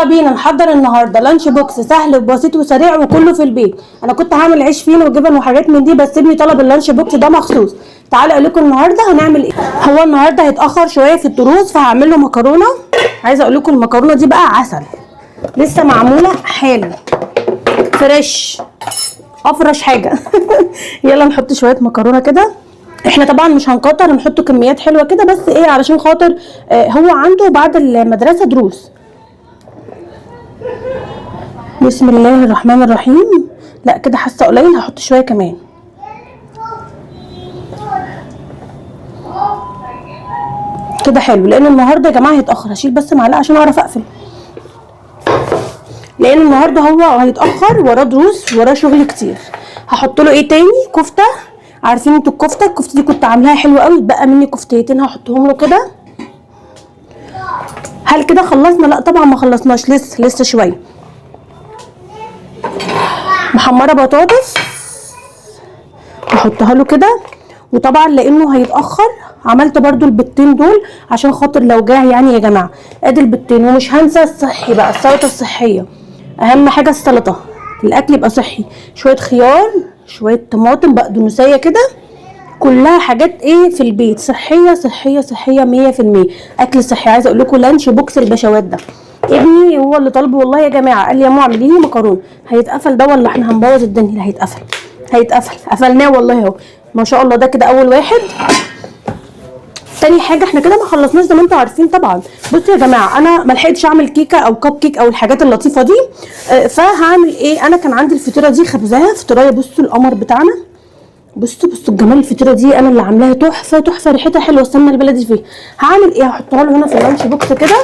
بينا نحضر النهارده لانش بوكس سهل وبسيط وسريع وكله في البيت. انا كنت هعمل عيش فين وجبن وحاجات من دي، بس ابني طلب اللانش بوكس ده مخصوص. تعالوا اقول لكم النهارده هنعمل ايه. هو النهارده هيتاخر شويه في الدروس، فهعمل له مكرونه. عايزه اقول لكم المكرونه دي بقى عسل، لسه معموله حالا فريش، افرش حاجه. يلا نحط شويه مكرونه كده. احنا طبعا مش هنكتر، نحط كميات حلوه كده، بس ايه علشان خاطر هو عنده بعد المدرسه دروس. بسم الله الرحمن الرحيم. لا كده حاسه قليل، هحط شويه كمان. كده حلو، لان النهارده يا جماعه هيتاخر. هشيل بس معلقه عشان اعرف اقفل، لان النهارده هو هيتاخر، وراه دروس وراه شغل كتير. هحط له ايه تاني؟ كفته. عارفين انتوا الكفته دي كنت عاملاها حلوه قوي، بقى مني كفتتين هحطهم له كده. هل كده خلصنا؟ لا طبعا ما خلصناش، لسه شويه. محمره بطاطس احطها له كده. وطبعا لانه هيتاخر عملت برضو البيضتين دول عشان خاطر لو جاع يعني يا جماعه. ادي البيضتين، ومش هنسى الصحي بقى، السلطه الصحيه اهم حاجه، السلطه الاكل يبقى صحي. شويه خيار، شويه طماطم، بقدونسيه كده، كلها حاجات ايه في البيت، صحيه صحيه صحيه 100%. اكل صحي. عايزه اقول لكم لانش بوكس البشوات ده ابني هو اللي طالبه والله يا جماعه. قال لي يا ماما اعملي لي مكرونه. هيتقفل ده ولا احنا هنبوظ الدنيا؟ لا هيتقفل قفلناه والله اهو ما شاء الله. ده كده اول واحد. تاني حاجه احنا كده ما خلصناش زي ما انتم عارفين طبعا. بصوا يا جماعه، انا ما لحقتش اعمل كيكه او كب كيك او الحاجات اللطيفه دي، فهعمل ايه؟ انا كان عندي الفطيره دي خبزاها فطيره. بصوا القمر بتاعنا، بصوا الجمال. الفطيره دي انا اللي عاملاها تحفه، ريحتها حلوه، السمنه البلدي فيها. هعمل ايه؟ هحطها له هنا في اللانش بوكس كده.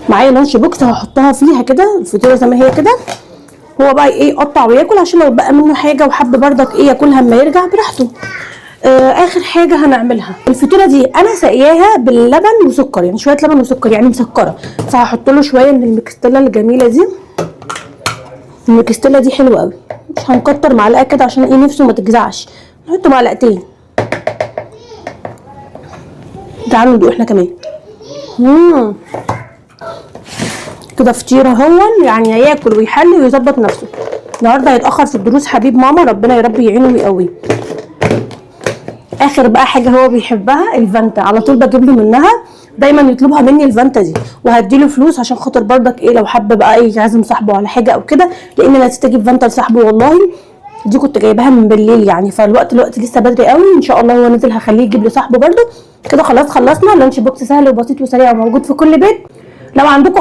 معايا لانش بوكس هحطها فيها كده الفطيره زي ما هي كده. هو بقى ايه يقطع وياكل، عشان لو بقى منه حاجه وحب بردك ايه ياكلها اما يرجع براحته. اخر حاجه هنعملها الفطيره دي، انا ساقياها باللبن وسكر، يعني شويه لبن وسكر يعني مسكره. فهحط له شويه من المكستله الجميله دي. المكستله دي حلوه قوي، مش هنكتر، معلقه كده عشان ايه نفسه ما تجزعش. نحط معلقتين. تعالوا ندوق احنا كمان. كده فطيره هون، يعني هياكل ويحلي ويظبط نفسه. النهارده هيتاخر في الدروس حبيب ماما، ربنا يا رب يعينه ويقويه. اخر بقى حاجه هو بيحبها الفانتا، على طول بجيب له منها، دايما يطلبها مني الفانتا دي. وهديله فلوس عشان خاطر بردك ايه لو حب بقى ايه يعزم صاحبه على حاجه او كده، لان انا نسيت اجيب فانتا لصاحبه والله. دي كنت جايباها من بالليل يعني، فالوقت لسه بدري قوي. ان شاء الله هو نازل هخليه يجيب لصاحبه برده. كده خلاص خلصنا. لانش بوكس سهل وبسيط وسريع وموجود في كل بيت. لو عندكم